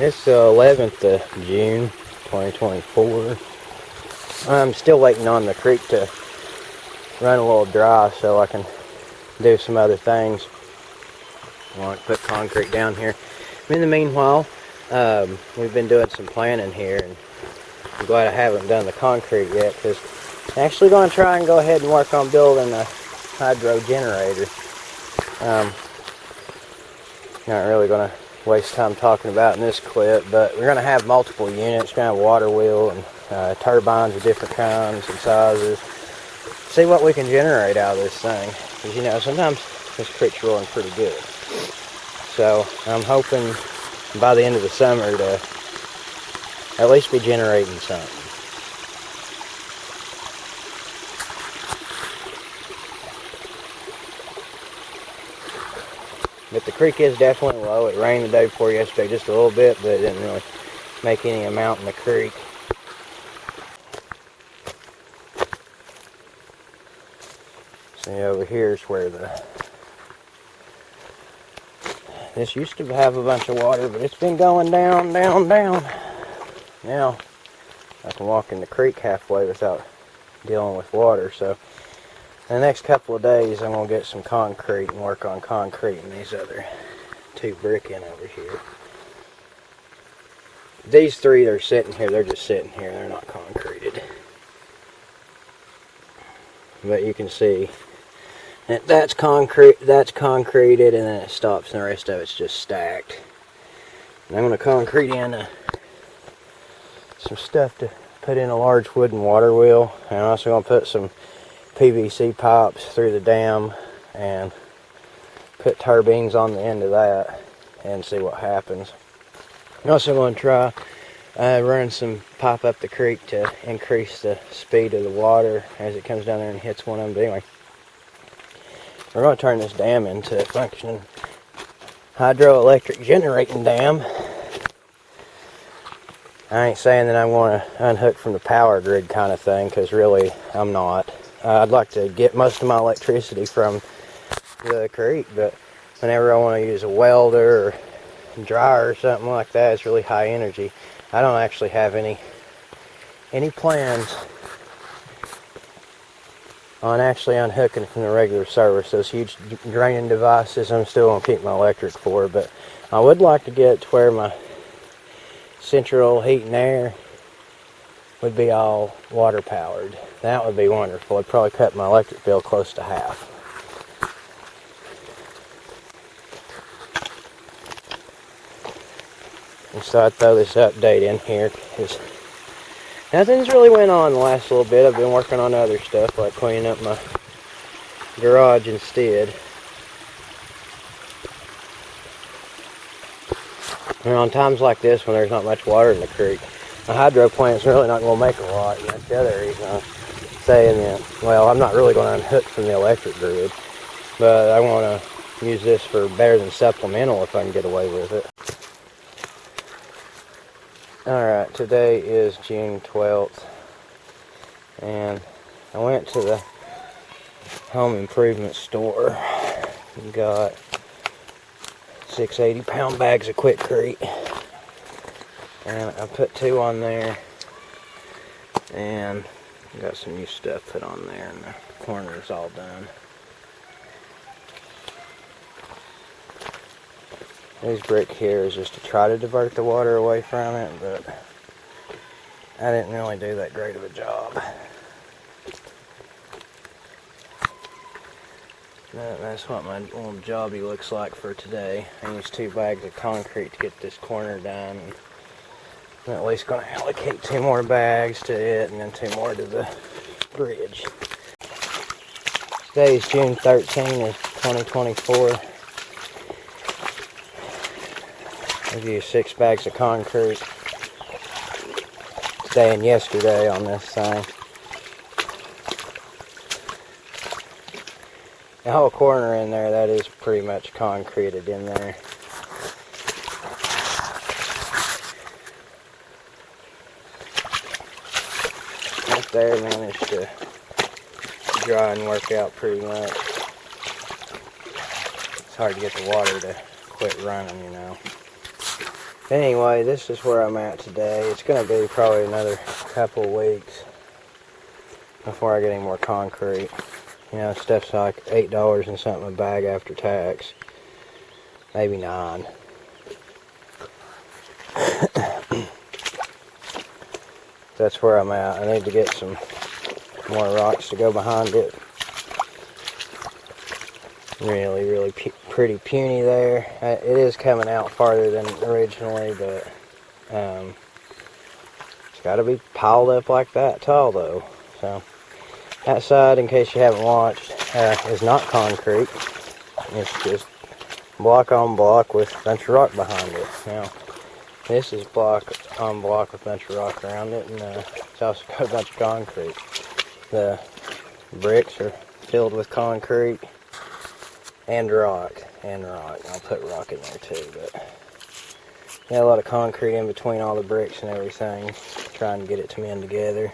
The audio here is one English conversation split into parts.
It's the 11th of June, 2024. I'm still waiting on the creek to run a little dry so I can do some other things. I want to put concrete down here. In the meanwhile, we've been doing some planning here, and I'm glad I haven't done the concrete yet, because I'm actually going to try and go ahead and work on building a hydro generator. Not really going to waste time talking about in this clip, but we're going to have multiple units. We're going to have a water wheel and turbines of different kinds and sizes. See what we can generate out of this thing, because you know sometimes this creek's rolling pretty good. So I'm hoping by the end of the summer to at least be generating something. But the creek is definitely low. It rained the day before yesterday just a little bit, but it didn't really make any amount in the creek. See, over here is where this used to have a bunch of water, but it's been going down, down, down. Now I can walk in the creek halfway without dealing with water. So in the next couple of days, I'm going to get some concrete and work on concrete and these other two brick in over here. These three that are sitting here, they're just sitting here. They're not concreted. But you can see that that's concreted, and then it stops, and the rest of it's just stacked. And I'm going to concrete in some stuff to put in a large wooden water wheel. And I'm also going to put some PVC pipes through the dam and put turbines on the end of that and see what happens. I'm also going to try running some pipe up the creek to increase the speed of the water as it comes down there and hits one of them. But anyway, we're going to turn this dam into a functioning hydroelectric generating dam. I ain't saying that I'm going to unhook from the power grid kind of thing, because really I'm not. I'd like to get most of my electricity from the creek, but whenever I want to use a welder or dryer or something like that, it's really high energy. I don't actually have any plans on actually unhooking from the regular service. Those huge draining devices, I'm still going to keep my electric for, but I would like to get to where my central heat and air would be all water powered. That would be wonderful. It'd probably cut my electric bill close to half. And so I throw this update in here because nothing's really went on the last little bit. I've been working on other stuff like cleaning up my garage instead. And on times like this when there's not much water in the creek, a hydro plant's really not going to make a lot. And that's the other reason I'm saying that, well, I'm not really going to unhook from the electric grid, but I want to use this for better than supplemental if I can get away with it. Alright, today is June 12th, and I went to the home improvement store and got 6 80-pound bags of Quikrete, and I put 2 on there, and got some new stuff put on there, and the corner is all done. This brick here is just to try to divert the water away from it, but I didn't really do that great of a job. That's what my little jobby looks like for today. I used 2 bags of concrete to get this corner done. I'm at least going to allocate 2 more bags to it, and then 2 more to the bridge. Today is June 13th, 2024. I've used 6 bags of concrete today and yesterday on this thing. The whole corner in there, that is pretty much concreted in there. Up there managed to dry and work out pretty much. It's hard to get the water to quit running, you know. Anyway, this is where I'm at today. It's going to be probably another couple weeks before I get any more concrete. You know, stuff's like $8 and something a bag after tax. Maybe $9. That's where I'm at. I need to get some more rocks to go behind it. Really pretty puny there. It is coming out farther than originally, but it's got to be piled up like that tall though. So that side, in case you haven't watched, is not concrete. It's just block on block with a bunch of rock behind it. Now this is block on block with a bunch of rock around it, and it's also got a bunch of concrete. The bricks are filled with concrete and rock. I'll put rock in there too, but got a lot of concrete in between all the bricks and everything, trying to get it to mend together.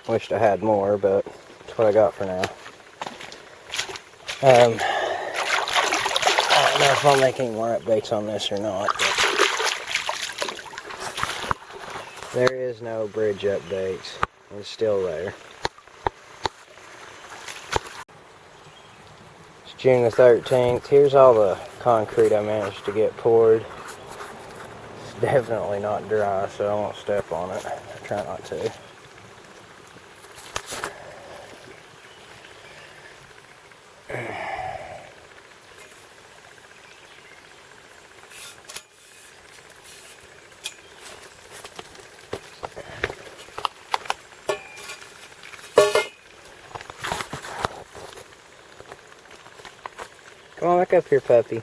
Wished I had more, but that's what I got for now. I don't know if I'll make any more updates on this or not, but there is no bridge updates. It's still there. It's June the 13th. Here's all the concrete I managed to get poured. It's definitely not dry, so I won't step on it. I try not to. Come on back up here, puppy.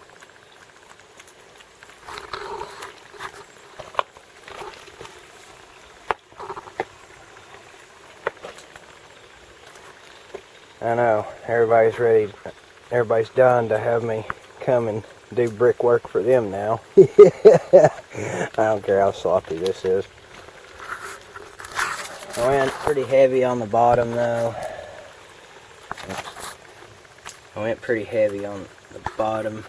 I know, everybody's ready, everybody's done to have me come and do brickwork for them now. I don't care how sloppy this is. I went pretty heavy on the bottom though. I went pretty heavy on the bottom.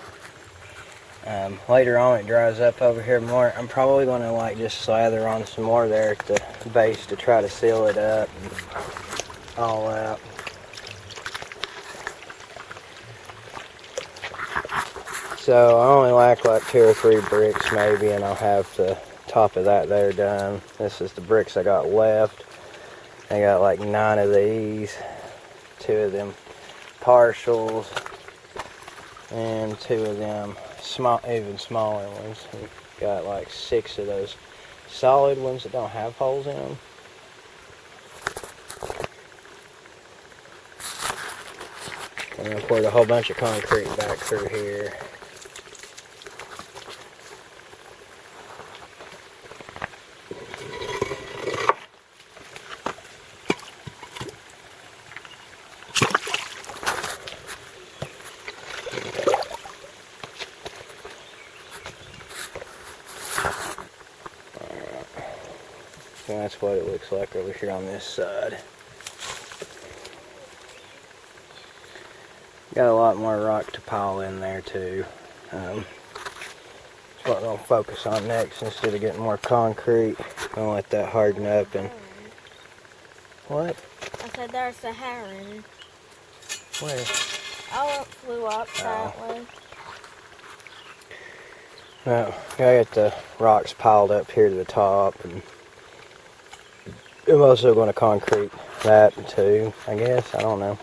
Later on it dries up over here more. I'm probably going to like just slather on some more there at the base to try to seal it up and all that. So I only lack like 2 or 3 bricks maybe, and I'll have the top of that there done. This is the bricks I got left. I got like 9 of these, 2 of them partials, and 2 of them small, even smaller ones. We've got like 6 of those solid ones that don't have holes in them. And I poured a whole bunch of concrete back through here. And that's what it looks like over here on this side. Got a lot more rock to pile in there too. That's what I'll focus on next instead of getting more concrete. I'll let that harden up and... What? I said there's a heron. Where? Oh, it flew up that way. No, I got the rocks piled up here to the top, and I'm also going to concrete that too, I guess. I don't know.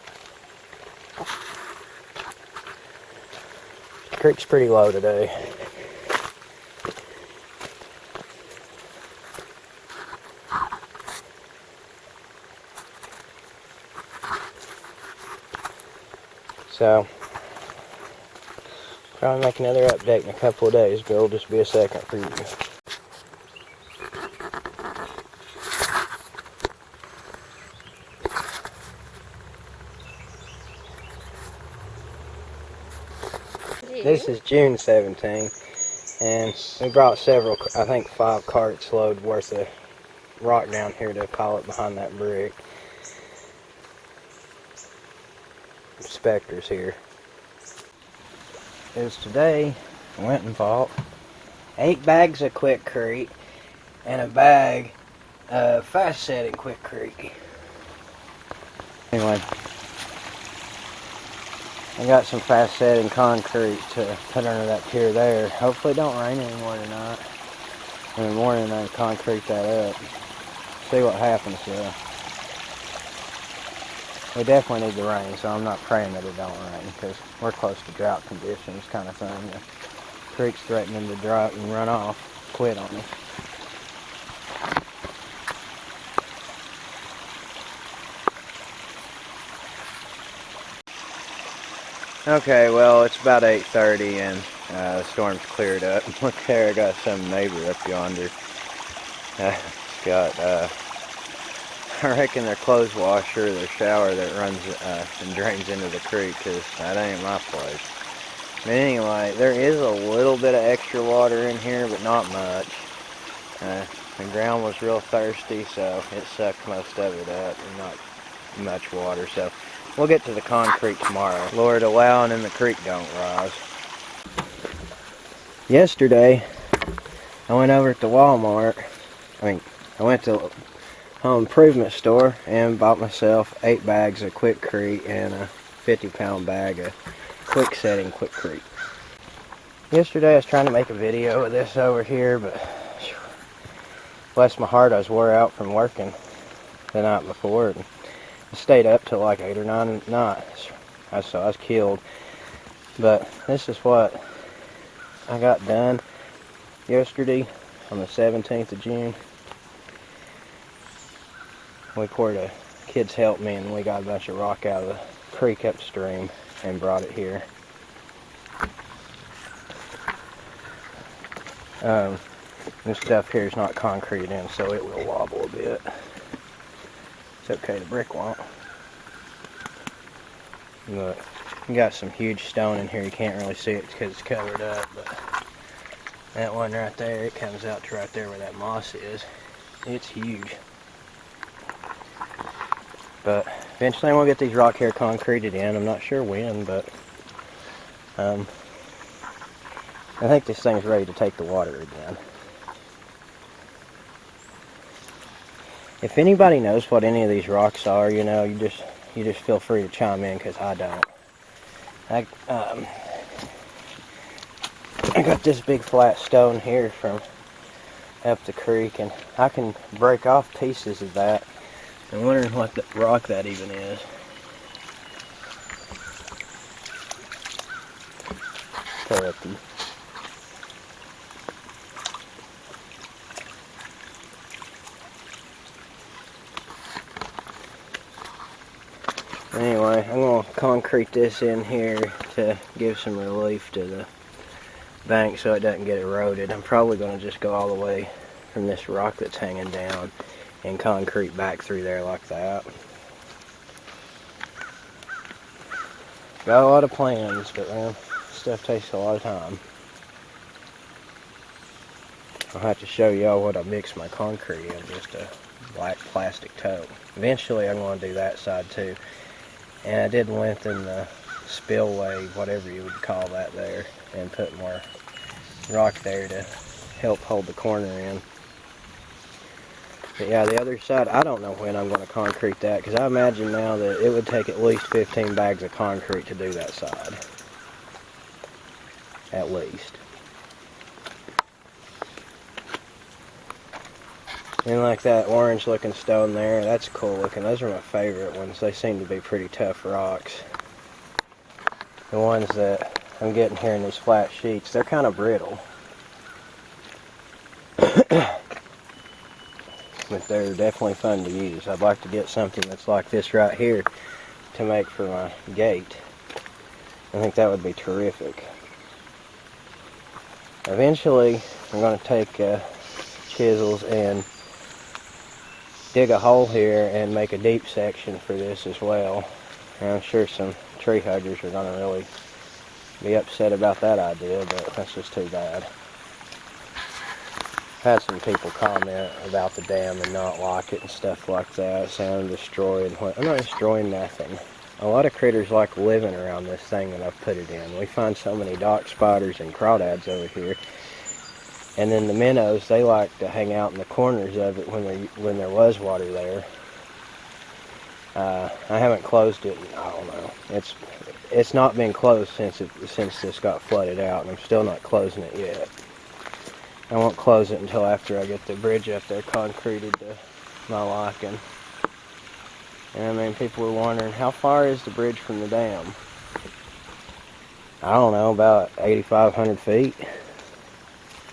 The creek's pretty low today. So, probably make another update in a couple of days, but it'll just be a second for you. This is June 17th, and we brought several, I think 5 carts load worth of rock down here to pile it behind that brick. inspectors here. Is today I went and bought 8 bags of Quickcrete and a bag of fast setting Quickcrete. Anyway, I got some fast setting concrete to put under that pier there. Hopefully it don't rain anymore tonight. In the morning I can concrete that up. See what happens though. We definitely need the rain, so I'm not praying that it don't rain, because we're close to drought conditions kind of thing. The creek's threatening to dry and run off, quit on us. Okay, well, it's about 8:30 and the storm's cleared up. Look there, I got some neighbor up yonder. It's got, I reckon their clothes washer, their shower that runs and drains into the creek, because that ain't my place. But anyway, there is a little bit of extra water in here, but not much. The ground was real thirsty, so it sucked most of it up, and not much water. So we'll get to the concrete tomorrow. Lord allowing, and the creek don't rise. Yesterday, I went over to Walmart. I went to home improvement store and bought myself 8 bags of Quickcrete and a 50-pound bag of quick setting Quickcrete. Yesterday I was trying to make a video of this over here, but bless my heart, I was wore out from working the night before, and I stayed up till like 8 or 9 at night, so I was killed. But this is what I got done yesterday on the 17th of June. We poured kids helped me, and we got a bunch of rock out of the creek upstream and brought it here. This stuff here is not concrete in, so it will wobble a bit. It's okay, the brick won't. Look, you got some huge stone in here. You can't really see it because it's covered up, but that one right there, it comes out to right there where that moss is. It's huge. But eventually I'm going to get these rock here concreted in. I'm not sure when, but I think this thing's ready to take the water again. If anybody knows what any of these rocks are, you know, you just feel free to chime in, because I don't. I got this big flat stone here from up the creek, and I can break off pieces of that. I'm wondering what the rock that even is. Turkey. Anyway, I'm going to concrete this in here to give some relief to the bank so it doesn't get eroded. I'm probably going to just go all the way from this rock that's hanging down and concrete back through there like that. Got a lot of plans, but man, stuff takes a lot of time. I'll have to show y'all what I mix my concrete in, just a black plastic tote. Eventually I'm going to do that side too. And I did lengthen the spillway, whatever you would call that there, and put more rock there to help hold the corner in. But yeah, the other side, I don't know when I'm going to concrete that, because I imagine now that it would take at least 15 bags of concrete to do that side. At least. And like that orange looking stone there, that's cool looking. Those are my favorite ones. They seem to be pretty tough rocks. The ones that I'm getting here in these flat sheets, they're kind of brittle. But they're definitely fun to use. I'd like to get something that's like this right here to make for my gate. I think that would be terrific. Eventually, I'm going to take chisels and dig a hole here and make a deep section for this as well. And I'm sure some tree huggers are going to really be upset about that idea, but that's just too bad. I've had some people comment about the dam and not like it and stuff like that, saying I'm destroying what. I'm not destroying nothing. a lot of critters like living around this thing that I've put it in. We find so many dock spiders and crawdads over here. And then the minnows, they like to hang out in the corners of it when there was water there. I haven't closed it. I don't know. It's not been closed since this got flooded out, and I'm still not closing it yet. I won't close it until after I get the bridge up there concreted to my liking. And I mean, people were wondering, how far is the bridge from the dam? I don't know, about 8,500 feet,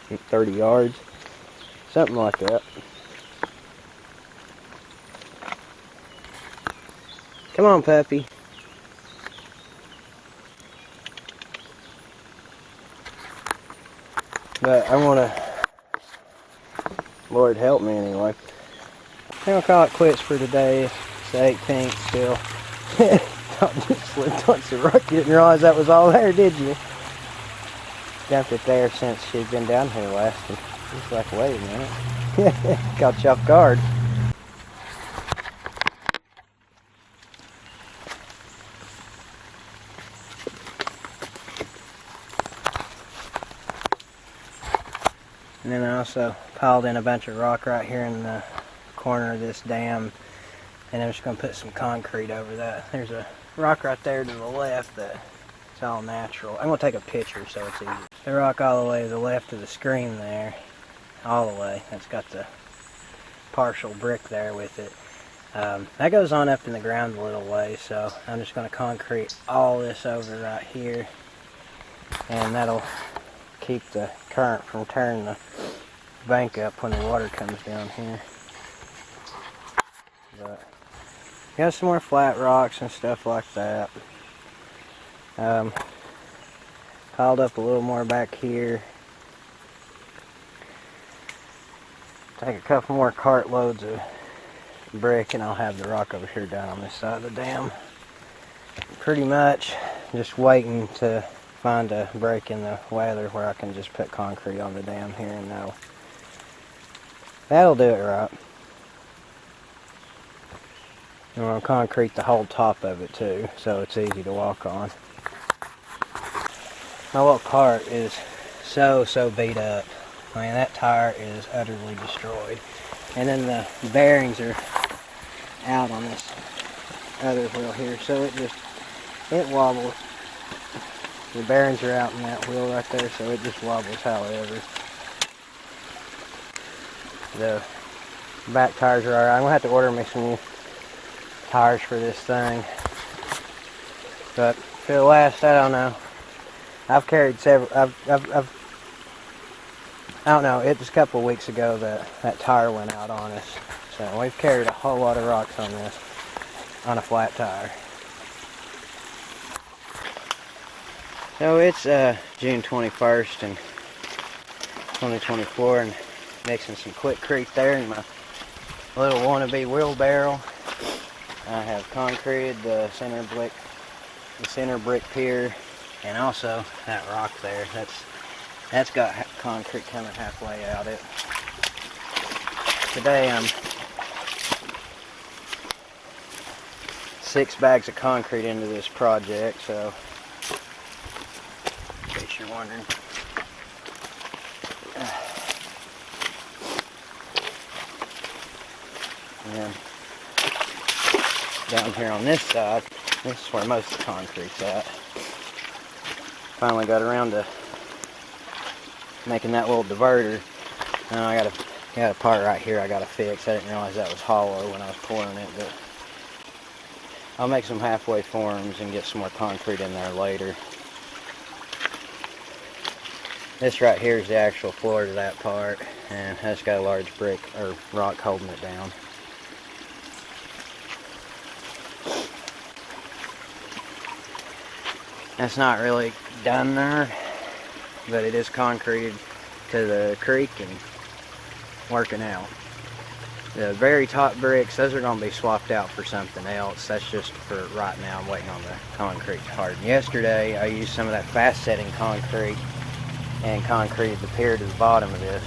30 yards, something like that. Come on, puppy. But I want to, Lord help me anyway. I'll call it quits for today. It's the 18th still. I just slipped on some rock. You didn't realize that was all there, did you? Dumped it there since she'd been down here last. And it's like, wait a minute. Caught you off guard. And then I also piled in a bunch of rock right here in the corner of this dam, and I'm just going to put some concrete over that. There's a rock right there to the left that it's all natural. I'm going to take a picture so it's easy. The rock all the way to the left of the screen there, all the way, that's got the partial brick there with it. That goes on up in the ground a little way, so I'm just going to concrete all this over right here, and that'll keep the current from tearing the bank up when the water comes down here. But got some more flat rocks and stuff like that. Piled up a little more back here. Take a couple more cart loads of brick and I'll have the rock over here down on this side of the dam. Pretty much just waiting to find a break in the weather where I can just put concrete on the dam here, and that'll do it right. And we'll concrete the whole top of it too, so it's easy to walk on. My little cart is so beat up. I mean, that tire is utterly destroyed. And then the bearings are out on this other wheel here, so it wobbles. The bearings are out in that wheel right there, so it just wobbles however. The back tires are alright. I'm going to have to order me some new tires for this thing. But for the last, I don't know, I've carried several, I don't know, it was a couple of weeks ago that tire went out on us. So we've carried a whole lot of rocks on this, on a flat tire. So it's June 21st and 2024, and mixing some Quickcrete there in my little wannabe wheelbarrow. I have concreted the center brick pier, and also that rock there. That's got concrete coming halfway out it. Today I'm 6 bags of concrete into this project, so in case you're wondering. And then down here on this side, this is where most of the concrete's at. Finally got around to making that little diverter. Now I got a part right here I gotta fix. I didn't realize that was hollow when I was pouring it, but I'll make some halfway forms and get some more concrete in there later. This right here is the actual floor to that part, and that's got a large brick or rock holding it down. That's not really done there, but it is concreted to the creek and working out. The very top bricks, those are going to be swapped out for something else. That's just for right now. I'm waiting on the concrete to harden. Yesterday I used some of that fast setting concrete and concreted the pier to the bottom of this.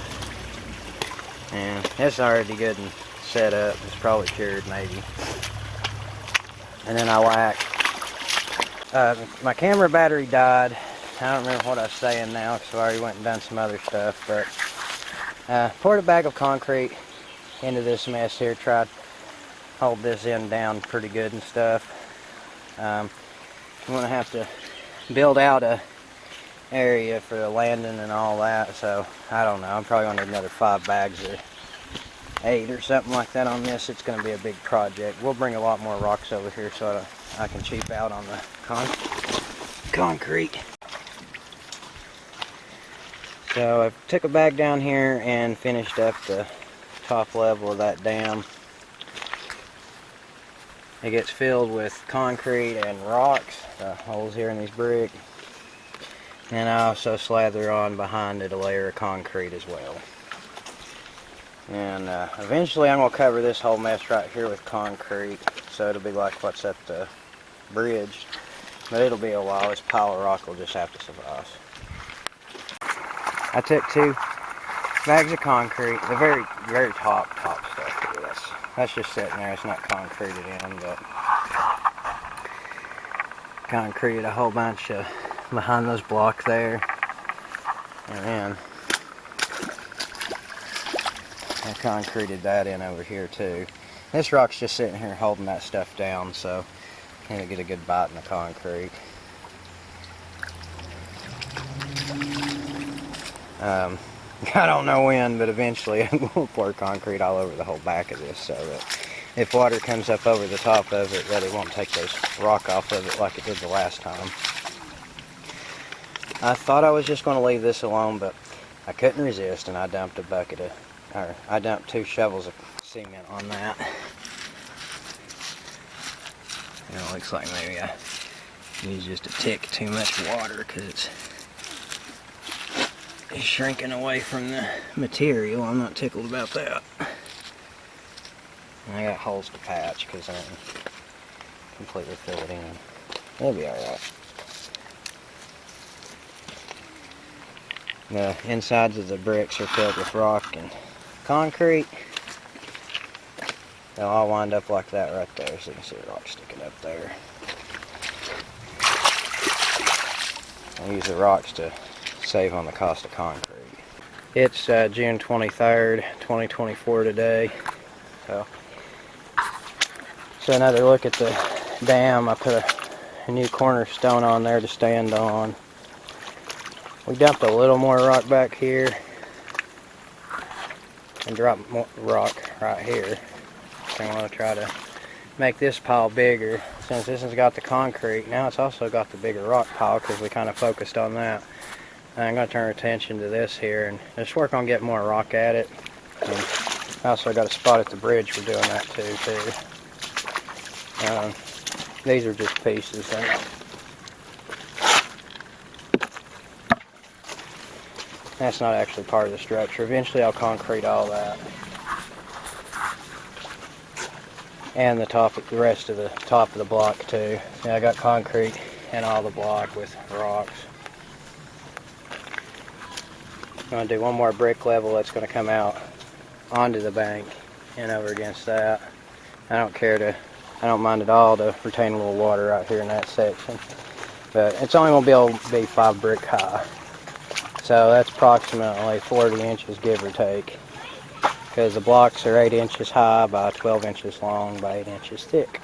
And it's already good and set up. It's probably cured maybe. And then I whacked My camera battery died. I don't remember what I was saying now because I already went and done some other stuff, but poured a bag of concrete into this mess here, tried to hold this end down pretty good and stuff. I'm going to have to build out a area for the landing and all that, so I don't know, I'm probably going to need another 5 bags or 8 or something like that on this. It's going to be a big project. We'll bring a lot more rocks over here so I can cheap out on the concrete. So I took a bag down here and finished up the top level of that dam. It gets filled with concrete and rocks, the holes here in these bricks. And I also slather on behind it a layer of concrete as well. And eventually I'm going to cover this whole mess right here with concrete, so it'll be like what's at the bridge. But it'll be a while. This pile of rock will just have to suffice. I took 2 bags of concrete, the very top stuff here. That's just sitting there. It's not concreted in, but concreted a whole bunch behind those blocks there. And then I concreted that in over here too. This rock's just sitting here holding that stuff down, so I'm gonna get a good bite in the concrete. I don't know when, but eventually we'll pour concrete all over the whole back of this so that if water comes up over the top of it, that it won't take those rock off of it like it did the last time. I thought I was just going to leave this alone, but I couldn't resist, and I dumped I dumped 2 shovels of cement on that. You know, it looks like maybe I used just a tick too much water because it's shrinking away from the material. I'm not tickled about that. And I got holes to patch because I didn't completely fill it in. It'll be alright. The insides of the bricks are filled with rock and concrete. They'll all wind up like that right there, so you can see the rock sticking up there. I'll use the rocks to save on the cost of concrete. It's June 23rd, 2024 today. So another look at the dam. I put a new cornerstone on there to stand on. We dumped a little more rock back here and dropped more rock right here. So I'm going to try to make this pile bigger. Since this has got the concrete, now it's also got the bigger rock pile because we kind of focused on that. I'm going to turn attention to this here and just work on getting more rock at it. And I also got a spot at the bridge for doing that too. These are just pieces. That's not actually part of the structure. Eventually I'll concrete all that. And the rest of the top of the block too. Yeah, I got concrete in all the block with rocks. I'm going to do one more brick level that's going to come out onto the bank and over against that. I don't mind at all to retain a little water out here in that section. But it's only going to be able to be 5 brick high. So that's approximately 40 inches give or take. Because the blocks are 8 inches high by 12 inches long by 8 inches thick.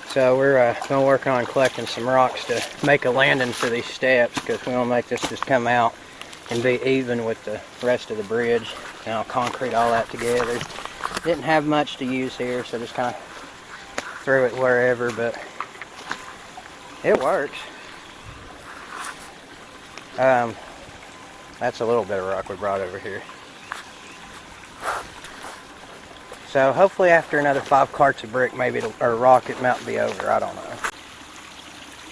So we're going to work on collecting some rocks to make a landing for these steps, because we want to make this just come out and be even with the rest of the bridge. And I'll concrete all that together. Didn't have much to use here, so just kind of threw it wherever, but it works. That's a little bit of rock we brought over here. So hopefully after another 5 carts of brick, or rock, it might be over. I don't know.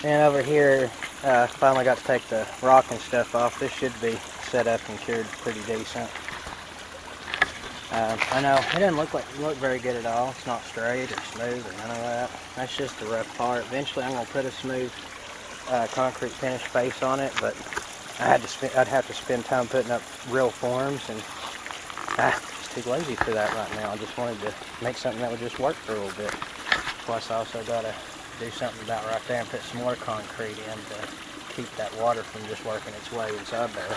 And over here, finally got to take the rock and stuff off. This should be set up and cured pretty decent. I know it doesn't look very good at all. It's not straight or smooth or none of that. That's just the rough part. Eventually, I'm going to put a smooth concrete finished face on it, but I'd have to spend time putting up real forms, and I'm just too lazy for that right now. I just wanted to make something that would just work for a little bit. Plus I also got to do something about right there and put some more concrete in to keep that water from just working its way inside there.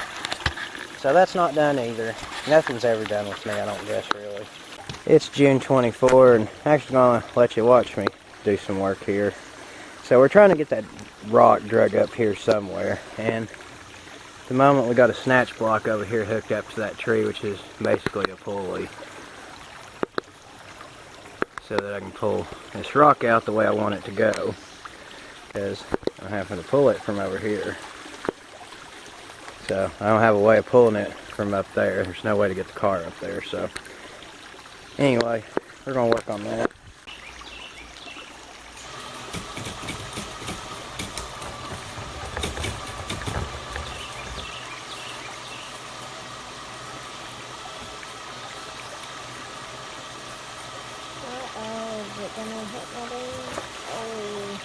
So that's not done either. Nothing's ever done with me, I don't guess, really. It's June 24, and I'm actually going to let you watch me do some work here. So we're trying to get that rock drug up here somewhere, and at the moment we got a snatch block over here hooked up to that tree, which is basically a pulley, so that I can pull this rock out the way I want it to go, because I'm having to pull it from over here. So I don't have a way of pulling it from up there. There's no way to get the car up there. So anyway, we're going to work on that. Uh-oh, is it gonna hit my leg? Oh,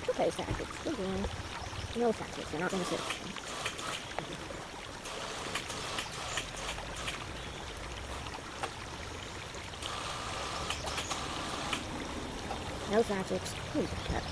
okay, tactics. Good one. No tactics. They're not going to sit. No tactics. Please cut.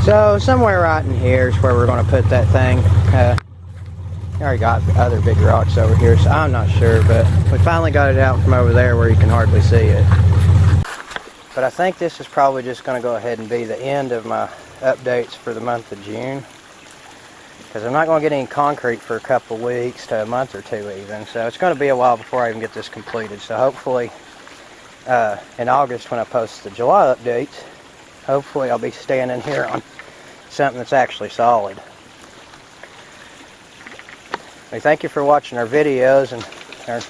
So somewhere right in here is where we're going to put that thing. I already got other big rocks over here, so I'm not sure, but we finally got it out from over there where you can hardly see it. But I think this is probably just going to go ahead and be the end of my updates for the month of June, because I'm not going to get any concrete for a couple weeks to a month or two even, so it's going to be a while before I even get this completed. So hopefully in August, when I post the July updates, hopefully I'll be standing here on something that's actually solid. We thank you for watching our videos and our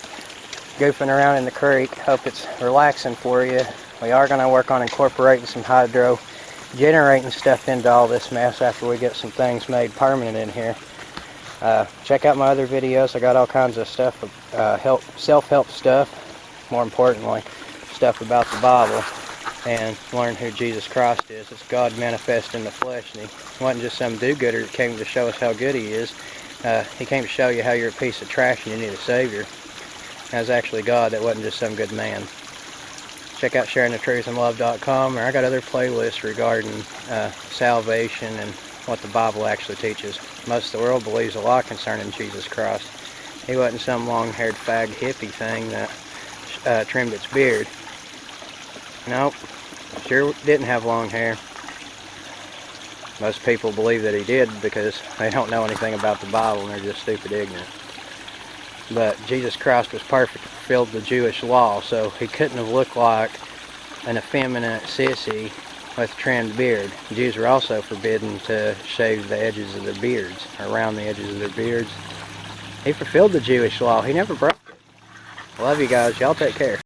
goofing around in the creek. Hope it's relaxing for you. We are going to work on incorporating some hydro generating stuff into all this mess after we get some things made permanent in here. Check out my other videos. I got all kinds of stuff, self-help stuff, more importantly, stuff about the Bible, and learn who Jesus Christ is. It's God manifest in the flesh, and he wasn't just some do-gooder that came to show us how good he is. He came to show you how you're a piece of trash and you need a Savior. That was actually God. That wasn't just some good man. Check out sharingthetruthandlove.com, or I got other playlists regarding salvation and what the Bible actually teaches. Most of the world believes a lot concerning Jesus Christ. He wasn't some long-haired fag hippie thing that trimmed its beard. Nope, sure didn't have long hair. Most people believe that he did because they don't know anything about the Bible and they're just stupid ignorant. But Jesus Christ was perfect, fulfilled the Jewish law, so he couldn't have looked like an effeminate sissy with a trimmed beard. Jews were also forbidden to shave the edges of their beards, or around the edges of their beards. He fulfilled the Jewish law. He never broke it. Love you guys. Y'all take care.